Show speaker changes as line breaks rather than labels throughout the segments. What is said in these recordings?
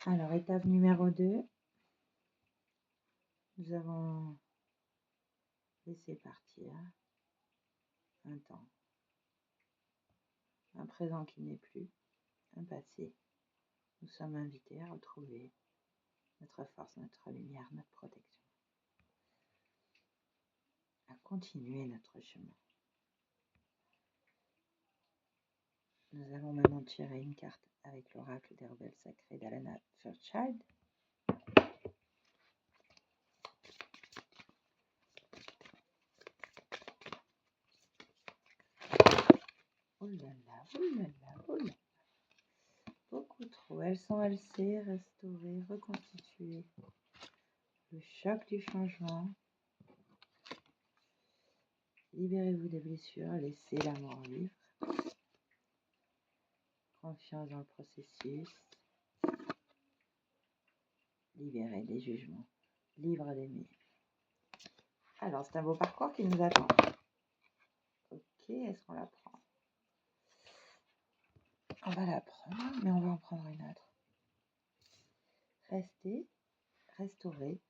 Alors, étape numéro 2, nous avons laissé partir un temps, un présent qui n'est plus, un passé. Nous sommes invités à retrouver notre force, notre lumière, notre protection, à continuer notre chemin. Nous allons maintenant tirer une carte avec l'oracle des rebelles sacrés d'Alana Fairchild. Oh là là, oh là là, oh là là. Beaucoup trop. Elles sont alcées, restaurées, reconstituées. Le choc du changement. Libérez-vous des blessures, laissez l'amour vivre. Confiance dans le processus. Libérez des jugements. Libre d'aimer. Alors, c'est un beau parcours qui nous attend. Ok, est-ce qu'on la prend? On va la prendre, mais on va en prendre une autre. Rester, restaurer,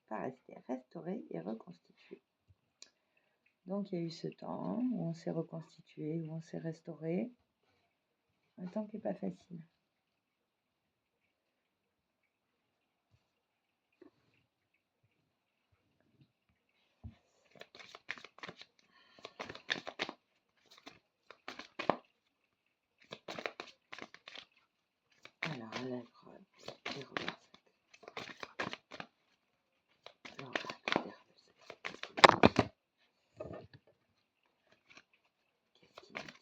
pas rester, restaurer et reconstituer. Donc, il y a eu ce temps où on s'est reconstitué, où on s'est restauré. Un temps qui n'est pas facile. Alors, la grotte des rebelles sacrés. L'oracle des rebelles sacrés. Qu'est-ce qu'il nous dit?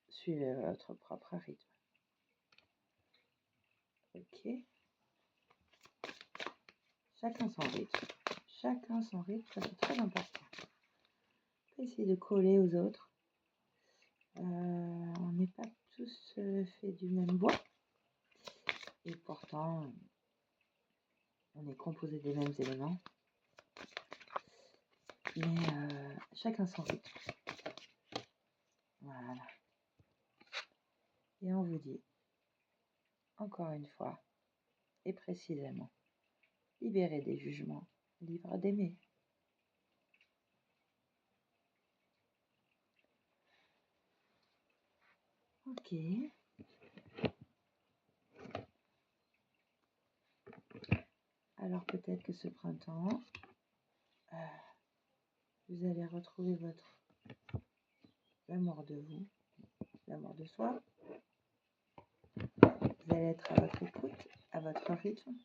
Suivez votre propre rythme. Ok. Chacun son rythme. Chacun son rythme, ça c'est très important. Pas essayer de coller aux autres. On n'est pas tous faits du même bois. Et pourtant, on est composé des mêmes éléments. Mais chacun son rythme. Voilà. Et on vous dit, encore une fois, et précisément, libérez des jugements, libre d'aimer. Ok. Alors peut-être que ce printemps, vous allez retrouver l'amour de vous, l'amour de soi. Vous allez être à votre écoute, à votre rythme.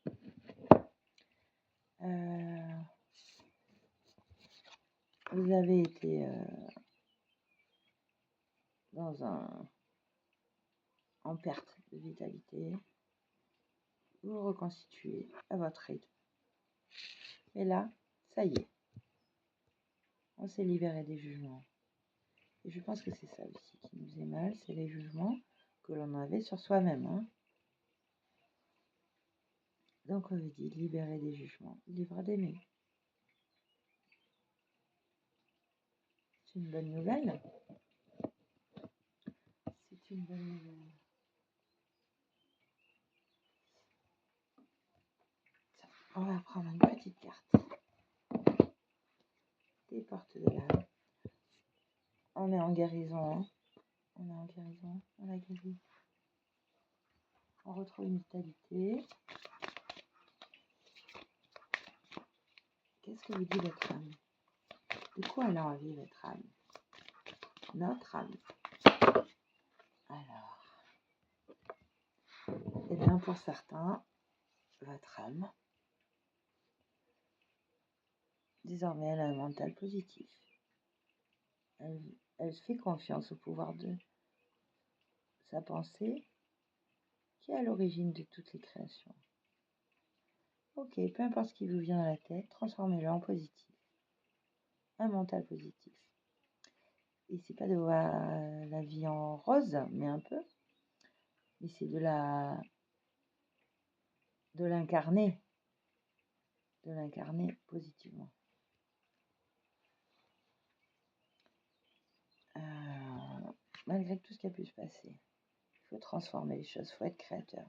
Vous avez été en perte de vitalité. Vous vous reconstituez à votre rythme. Et là, ça y est. On s'est libéré des jugements. Et je pense que c'est ça aussi qui nous est mal, c'est les jugements que l'on avait sur soi-même. Hein. Donc on vous dit libérer des jugements, libre d'aimer. C'est une bonne nouvelle. C'est une bonne nouvelle. On va prendre une petite carte. Des portes de l'âme. On est en guérison. Hein. On est en guérison. On a guéri. On retrouve une vitalité. Qu'est-ce que vous dit votre âme? De quoi elle a envie, votre âme? Notre âme. Alors. Eh bien, pour certains, votre âme, désormais, elle a un mental positif. Elle fait confiance au pouvoir de sa pensée qui est à l'origine de toutes les créations. Ok, peu importe ce qui vous vient dans la tête, transformez-le en positif. Un mental positif. Et c'est pas de voir la vie en rose, mais un peu. Mais c'est de l'incarner positivement. malgré tout ce qui a pu se passer, il faut transformer les choses, il faut être créateur,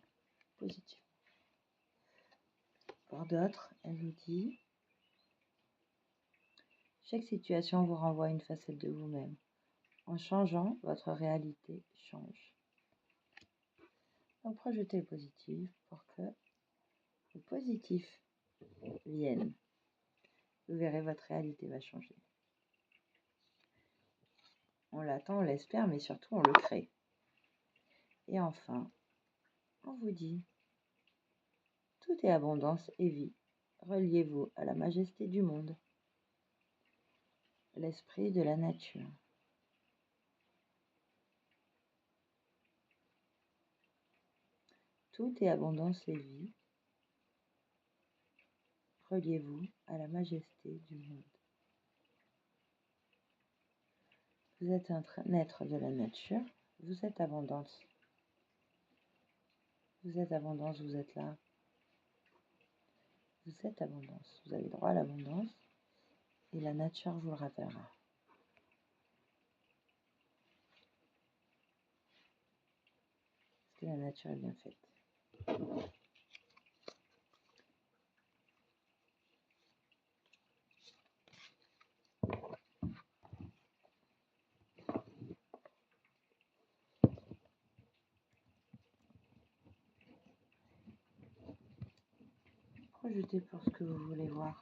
positif. Pour d'autres, elle vous dit, chaque situation vous renvoie à une facette de vous-même. En changeant, votre réalité change. Donc projetez le positif pour que le positif vienne. Vous verrez, votre réalité va changer. On l'attend, on l'espère, mais surtout on le crée. Et enfin, on vous dit, tout est abondance et vie. Reliez-vous à la majesté du monde, l'esprit de la nature. Tout est abondance et vie. Reliez-vous à la majesté du monde. Vous êtes un être de la nature, vous êtes abondance. Vous êtes abondance, vous êtes là. Vous êtes abondance, vous avez droit à l'abondance et la nature vous le rappellera. Parce que la nature est bien faite. Projetez pour ce que vous voulez voir.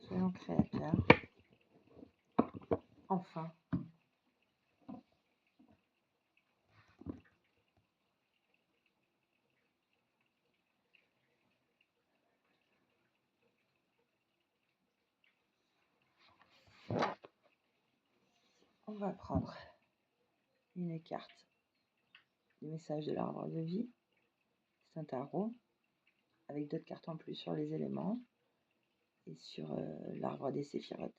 Soyons créateurs. Enfin. On va prendre une carte du message de l'arbre de vie. C'est un tarot avec d'autres cartes en plus sur les éléments et sur l'arbre des séphirotes.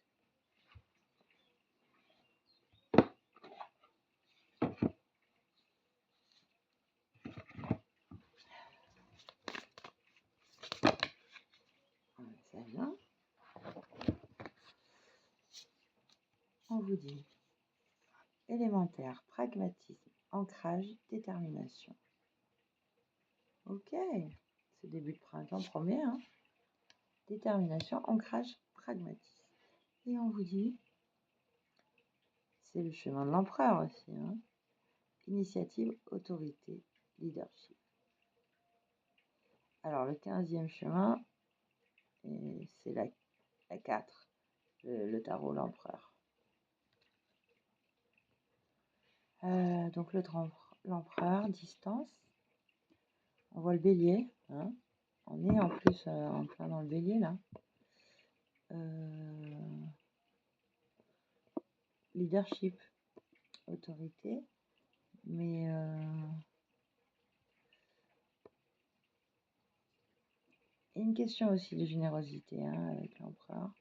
Ça vient. On vous dit élémentaire, pragmatisme, ancrage, détermination. Ok, ce début de printemps promet, hein. Détermination, ancrage, pragmatisme. Et on vous dit, c'est le chemin de l'empereur aussi, hein. Initiative, autorité, leadership. Alors le 15e chemin, c'est la 4, le tarot, l'empereur. Donc l'empereur, distance. On voit le bélier, hein. On est en plus en plein dans le bélier là. Leadership, autorité, mais il y a une question aussi de générosité, hein, avec l'empereur.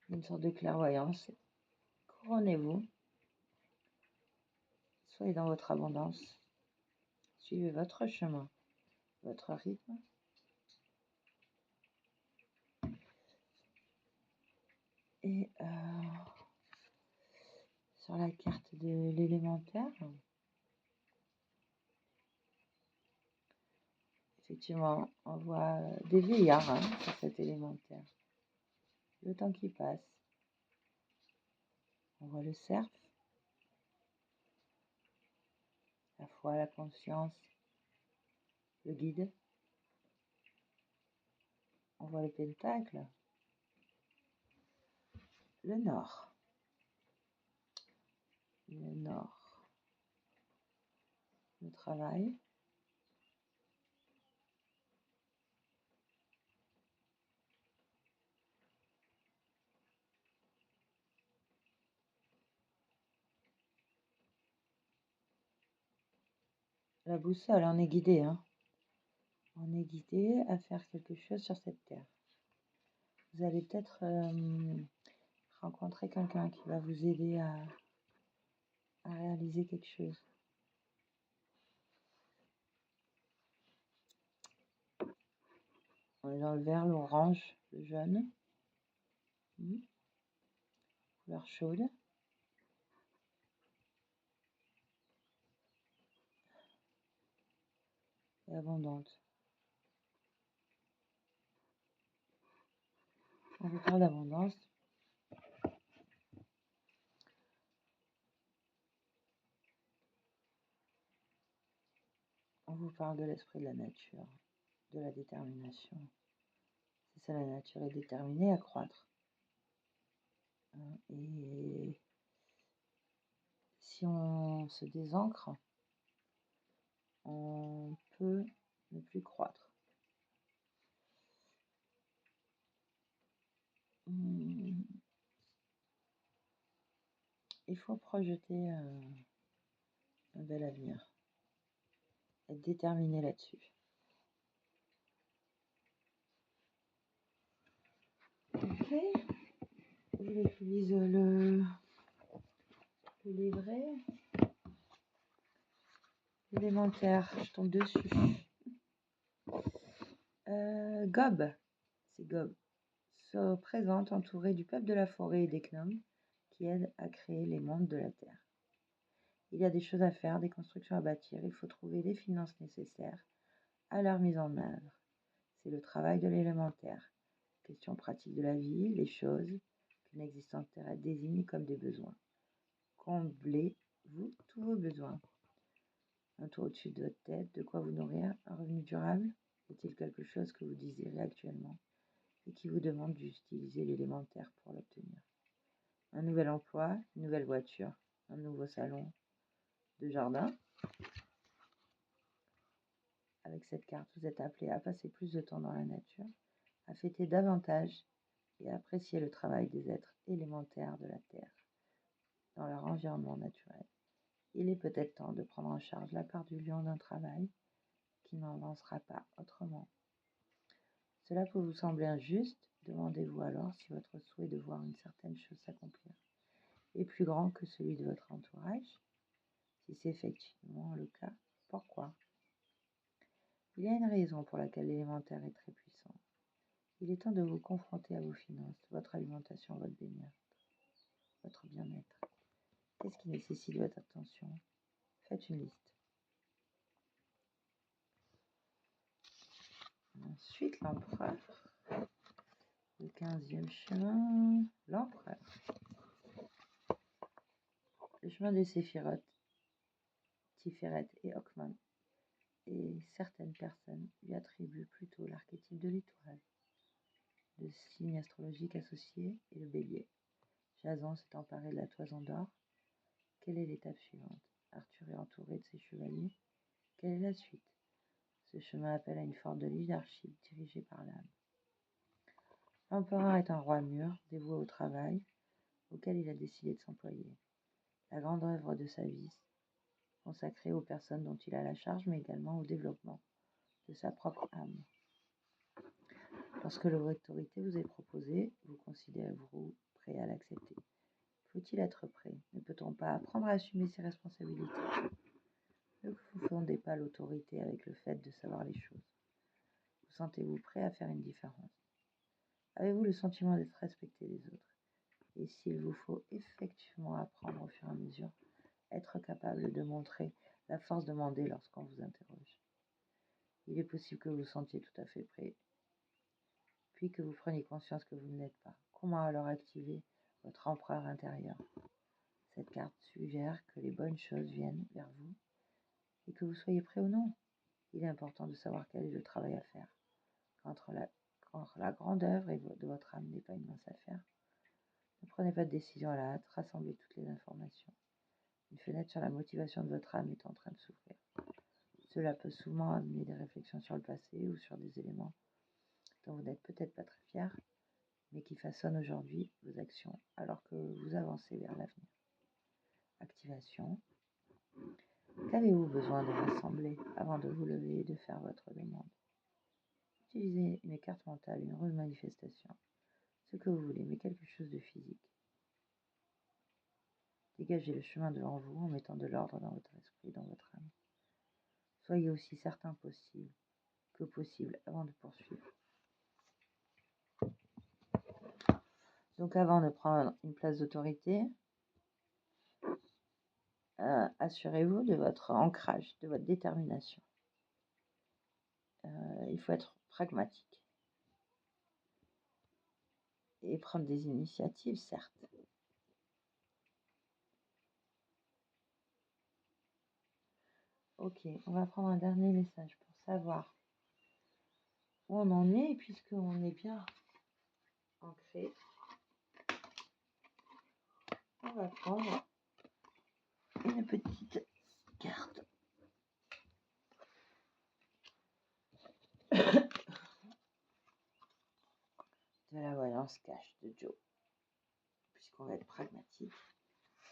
Une sorte de clairvoyance. Couronnez-vous. Soyez dans votre abondance. Suivez votre chemin, votre rythme. Et sur la carte de l'élémentaire, effectivement, on voit des vieillards, hein, sur cet élémentaire. Le temps qui passe. On voit le cerf, la foi, la conscience, le guide. On voit le pentacle, le nord. Le nord. Le travail. La boussole, on est guidé, hein. On est guidé à faire quelque chose sur cette terre. Vous allez peut-être rencontrer quelqu'un qui va vous aider à réaliser quelque chose. On est dans le vert, l'orange, le jaune. Couleur chaude. Et abondante. On vous parle d'abondance. On vous parle de l'esprit de la nature, de la détermination. C'est ça, la nature est déterminée à croître. Et si on se désancre, on peut ne plus croître. Il faut projeter un bel avenir. Être déterminé là-dessus. Ok. Je vais utiliser le livret. Élémentaire, je tombe dessus. Gob, c'est Gob, se présente entouré du peuple de la forêt et des gnomes qui aident à créer les mondes de la terre. Il y a des choses à faire, des constructions à bâtir, il faut trouver les finances nécessaires à leur mise en œuvre. C'est le travail de l'élémentaire. Question pratique de la vie, les choses qu'une existence terrestre désigne comme des besoins. Comblez-vous tous vos besoins. Un toit au-dessus de votre tête, de quoi vous nourrir, un revenu durable? Est-il quelque chose que vous désirez actuellement et qui vous demande d'utiliser l'élémentaire pour l'obtenir? Un nouvel emploi, une nouvelle voiture, un nouveau salon de jardin. Avec cette carte, vous êtes appelé à passer plus de temps dans la nature, à fêter davantage et à apprécier le travail des êtres élémentaires de la Terre dans leur environnement naturel. Il est peut-être temps de prendre en charge la part du lion d'un travail qui n'en lancera pas autrement. Cela peut vous sembler injuste, demandez-vous alors si votre souhait de voir une certaine chose s'accomplir est plus grand que celui de votre entourage. Si c'est effectivement le cas, pourquoi? Il y a une raison pour laquelle l'élémentaire est très puissant. Il est temps de vous confronter à vos finances, votre alimentation, votre bien-être. Qu'est-ce qui nécessite votre attention? Faites une liste. Ensuite, l'empereur. Le 15e chemin, l'empereur. Le chemin des séphirotes, Tiferet et Okman. Et certaines personnes lui attribuent plutôt l'archétype de l'étoile, le signe astrologique associé et le bélier. Jason s'est emparé de la toison d'or. Quelle est l'étape suivante? Arthur est entouré de ses chevaliers. Quelle est la suite? Ce chemin appelle à une forme de leadership dirigée par l'âme. L'empereur est un roi mûr, dévoué au travail, auquel il a décidé de s'employer. La grande œuvre de sa vie, consacrée aux personnes dont il a la charge, mais également au développement de sa propre âme. Lorsque l'autorité vous est proposée, vous considérez-vous prêt à l'accepter? Faut-il être prêt? Ne peut-on pas apprendre à assumer ses responsabilités? Ne confondez pas l'autorité avec le fait de savoir les choses. Vous sentez-vous prêt à faire une différence? Avez-vous le sentiment d'être respecté des autres? Et s'il vous faut effectivement apprendre au fur et à mesure, être capable de montrer la force demandée lorsqu'on vous interroge. Il est possible que vous vous sentiez tout à fait prêt, puis que vous preniez conscience que vous ne l'êtes pas. Comment alors activer votre empereur intérieur? Cette carte suggère que les bonnes choses viennent vers vous et que vous soyez prêt ou non. Il est important de savoir quel est le travail à faire. Quand la grande œuvre de votre âme n'est pas une mince affaire, ne prenez pas de décision à la hâte, rassemblez toutes les informations. Une fenêtre sur la motivation de votre âme est en train de s'ouvrir. Cela peut souvent amener des réflexions sur le passé ou sur des éléments dont vous n'êtes peut-être pas très fiers, mais qui façonnent aujourd'hui vos actions alors que vous avancez vers l'avenir. Activation. Qu'avez-vous besoin de rassembler avant de vous lever et de faire votre demande? Utilisez une carte mentale, une remanifestation, ce que vous voulez, mais quelque chose de physique. Dégagez le chemin devant vous en mettant de l'ordre dans votre esprit, dans votre âme. Soyez aussi certain que possible avant de poursuivre. Donc avant de prendre une place d'autorité, assurez-vous de votre ancrage, de votre détermination. Il faut être pragmatique et prendre des initiatives, certes. Ok, on va prendre un dernier message pour savoir où on en est, puisqu'on est bien ancré. On va prendre une petite carte de la voyance cash de Joe, puisqu'on va être pragmatique.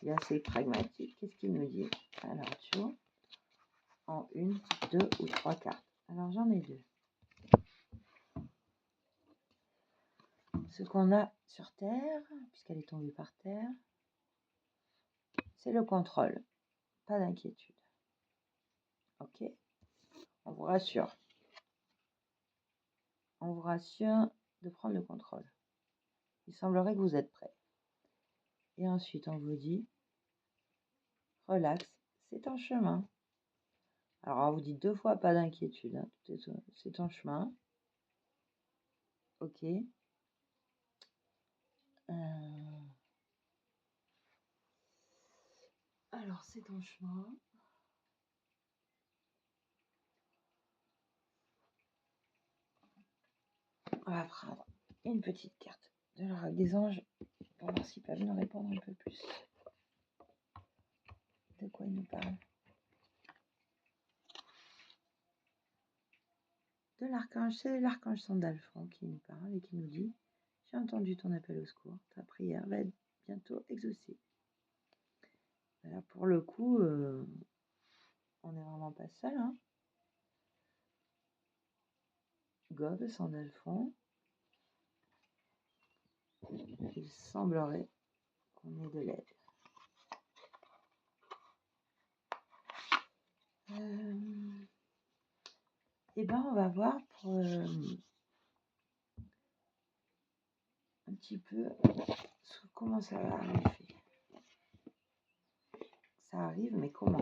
Il est assez pragmatique. Qu'est-ce qu'il nous dit? Alors Joe, en 1, 2 ou 3 cartes. Alors j'en ai 2. Ce qu'on a sur Terre, puisqu'elle est tombée par terre, c'est le contrôle. Pas d'inquiétude. Ok? On vous rassure. On vous rassure de prendre le contrôle. Il semblerait que vous êtes prêt. Et ensuite, on vous dit, relax, c'est en chemin. Alors, on vous dit 2 fois, pas d'inquiétude. Hein. C'est en chemin. Ok. Alors, c'est en chemin. On va prendre une petite carte de l'oracle des anges pour voir s'ils peuvent nous répondre un peu plus. De quoi ils nous parlent? De l'archange, c'est l'archange Sandalphon qui nous parle et qui nous dit: j'ai entendu ton appel au secours, ta prière va être bientôt exaucée. Là, pour le coup, on n'est vraiment pas seul. Hein. Gob, Sandalphon, il semblerait qu'on ait de l'aide. Et ben, on va voir pour un petit peu comment ça va arriver. Ça arrive, mais comment?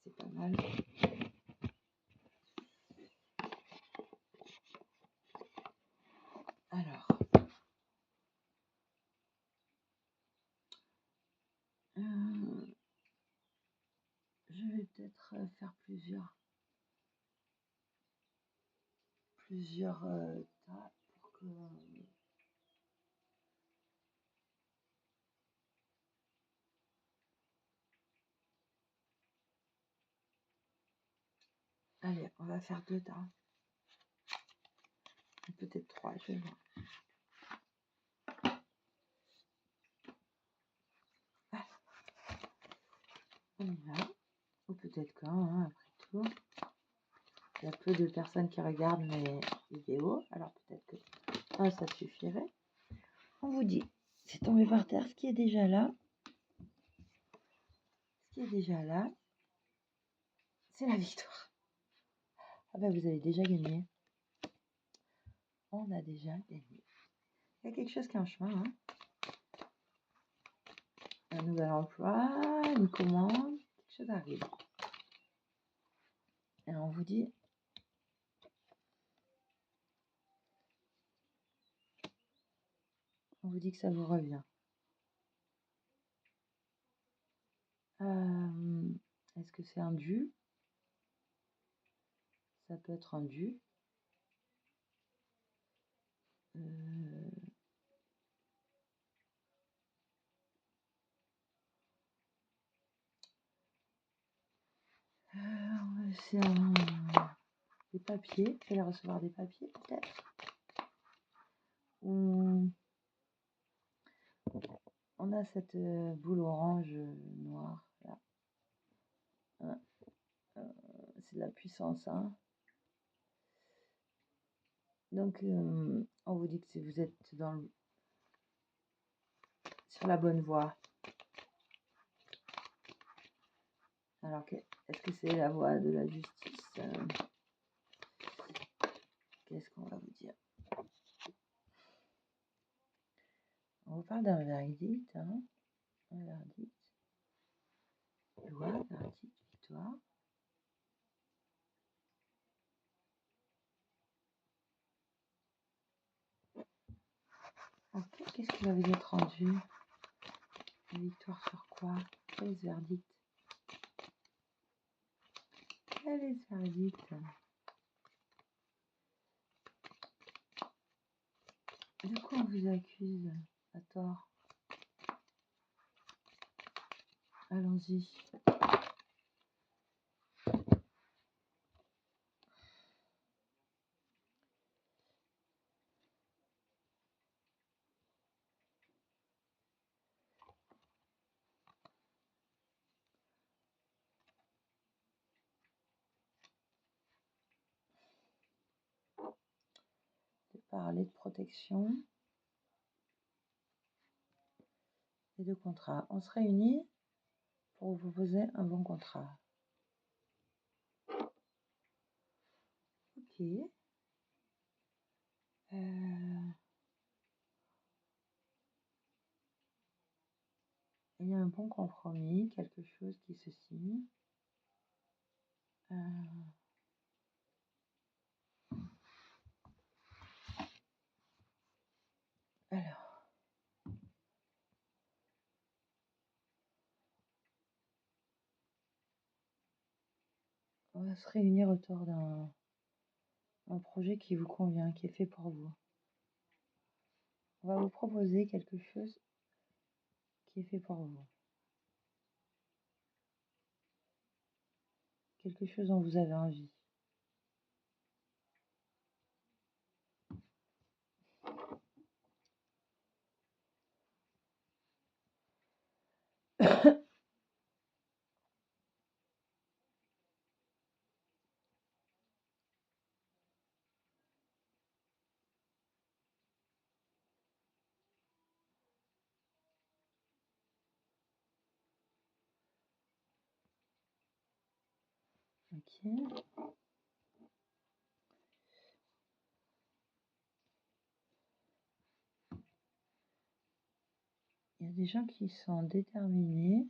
C'est pas mal. Alors, je vais peut-être faire plusieurs tas pour que allez, on va faire 2 tas. Peut-être 3, je vais voir. Ah, on y va. Ou peut-être qu'un, hein, après tout. Il y a peu de personnes qui regardent mes vidéos, alors peut-être que ça suffirait. On vous dit, c'est tombé par terre, ce qui est déjà là. Ce qui est déjà là, c'est la victoire. Ah ben vous avez déjà gagné. On a déjà gagné. Il y a quelque chose qui est en chemin. Hein. Un nouvel emploi, une commande, quelque chose arrive. Et on vous dit, que ça vous revient. Est-ce que c'est un dû? Ça peut être un dû. C'est des papiers. Vous allez recevoir des papiers peut-être. On a cette boule orange noire là. C'est de la puissance. Hein. Donc, on vous dit que si vous êtes sur la bonne voie. Alors, est-ce que c'est la voie de la justice? Qu'est-ce qu'on va vous dire? vous parle d'un verdict, hein, un verdict, loi, verdict, victoire. Ok, qu'est-ce qui va vous être rendu? Une victoire sur quoi? Quel est ce verdict? Quel est ce verdict? De quoi on vous accuse à tort? Allons-y. De parler de protection et de contrat. On se réunit pour vous proposer un bon contrat. Ok. Il y a un bon compromis, quelque chose qui se signe. Alors, on va se réunir autour d'un projet qui vous convient, qui est fait pour vous. On va vous proposer quelque chose qui est fait pour vous. Quelque chose dont vous avez envie. Ok. Il y a des gens qui sont déterminés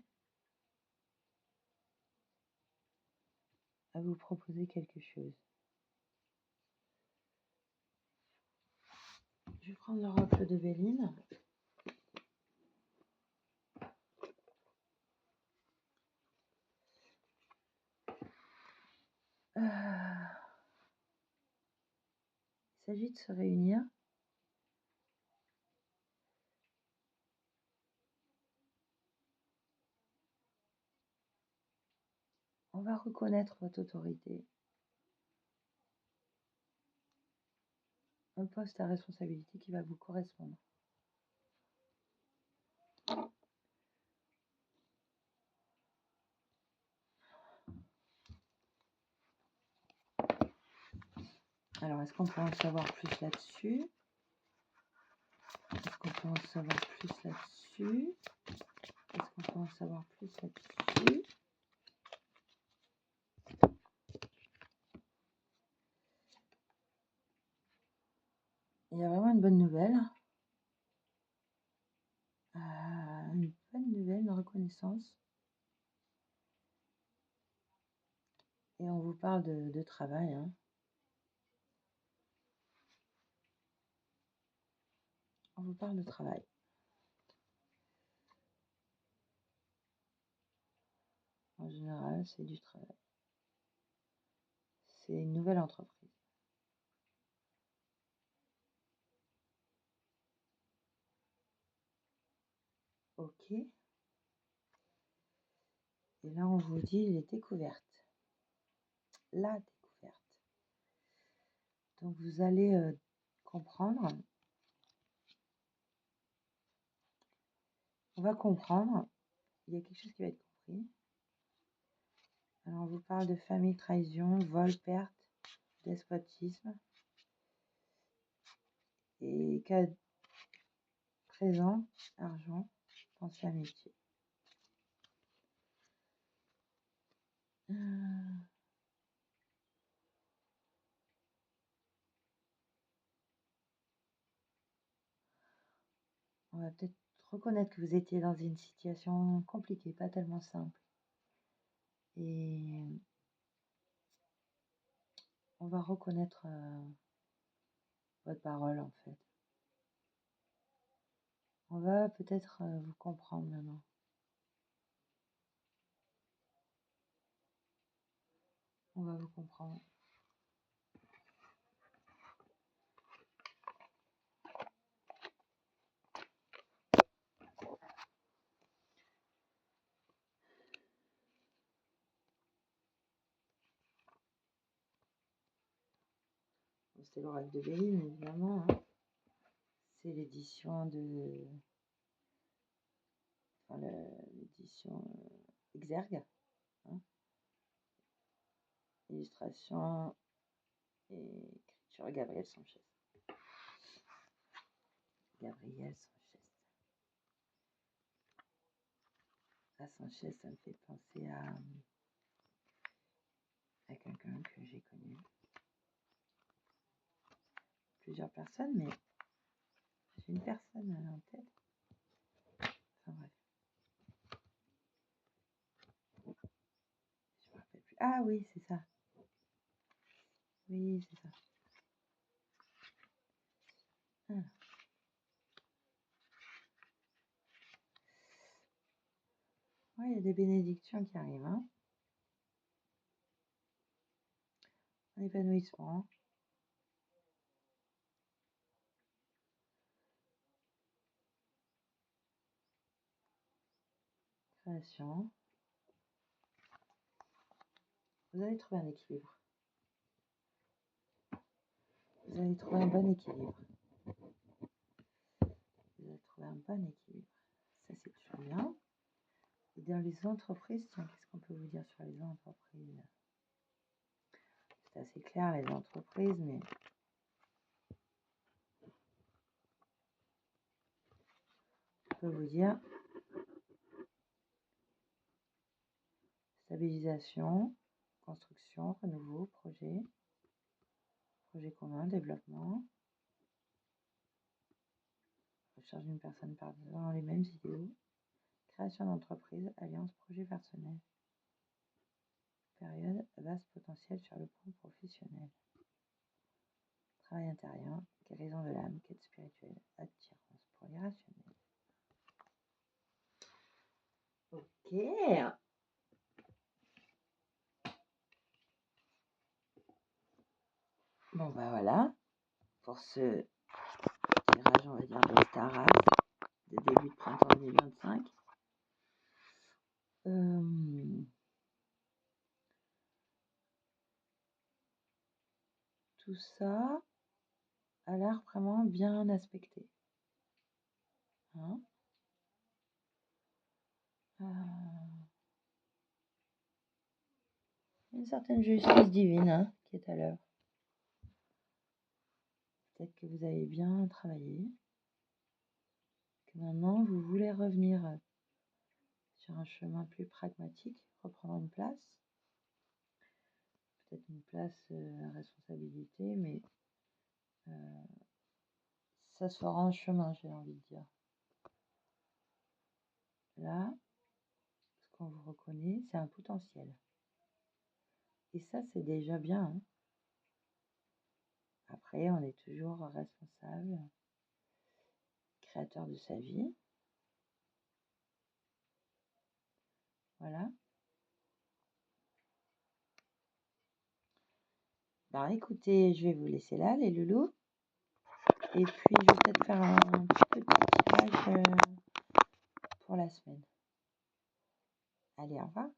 à vous proposer quelque chose. Je vais prendre l'oracle de Béline. Il s'agit de se réunir on va reconnaître votre autorité. Un poste à responsabilité qui va vous correspondre. Alors, est-ce qu'on peut en savoir plus là-dessus? Est-ce qu'on peut en savoir plus là-dessus? Est-ce qu'on peut en savoir plus là-dessus? Il y a vraiment une bonne nouvelle. Une bonne nouvelle, une reconnaissance. Et on vous parle de travail. Hein. On vous parle de travail. En général, c'est du travail. C'est une nouvelle entreprise. Ok. Et là, on vous dit les découvertes. La découverte. Donc, vous allez comprendre. On va comprendre. Il y a quelque chose qui va être compris. Alors, on vous parle de famille, trahison, vol, perte, despotisme. Et cas présent, argent, pensée, amitié. On on va peut-être reconnaître que vous étiez dans une situation compliquée, pas tellement simple. Et on va reconnaître votre parole, en fait. On va peut-être vous comprendre maintenant. On va vous comprendre. C'est l'oracle de Béline, évidemment. Hein. C'est l'édition de... Enfin, l'édition Exergue. Hein. Illustration et écriture Gabriel Sanchez. Gabriel Sanchez. À Sanchez, ça me fait penser à quelqu'un que j'ai connu. Plusieurs personnes, mais j'ai une personne en tête. Enfin bref. Je me rappelle plus. Ah oui, c'est ça. Oui, c'est ça. Ah. Ouais, il y a des bénédictions qui arrivent. Hein. Un épanouissement. Création. Vous allez trouver un équilibre. Vous allez trouver un bon équilibre. Vous allez trouver un bon équilibre. Ça, c'est toujours bien. Et dans les entreprises, tiens, qu'est-ce qu'on peut vous dire sur les entreprises? C'est assez clair, les entreprises, mais on peut vous dire stabilisation, construction, renouveau, projet commun, développement, recherche d'une personne partageant les mêmes idéaux, création d'entreprise, alliance, projet personnel. Période, vaste potentiel sur le plan professionnel. Travail intérieur, guérison de l'âme, quête spirituelle, attirance pour l'irrationnel. Ok. Bon, bah voilà, pour ce tirage, on va dire, de Taras, de début de printemps 2025. Tout ça a l'air vraiment bien aspecté. Hein, une certaine justice divine hein, qui est à l'œuvre. Peut-être que vous avez bien travaillé, que maintenant vous voulez revenir sur un chemin plus pragmatique, reprendre une place, peut-être une place à responsabilité, mais ça se fera en chemin, j'ai envie de dire. Là, ce qu'on vous reconnaît, c'est un potentiel. Et ça, c'est déjà bien. Hein. Après, on est toujours responsable, créateur de sa vie. Voilà. Ben écoutez, je vais vous laisser là, les loulous. Et puis, je vais peut-être faire un petit tirage pour la semaine. Allez, au revoir.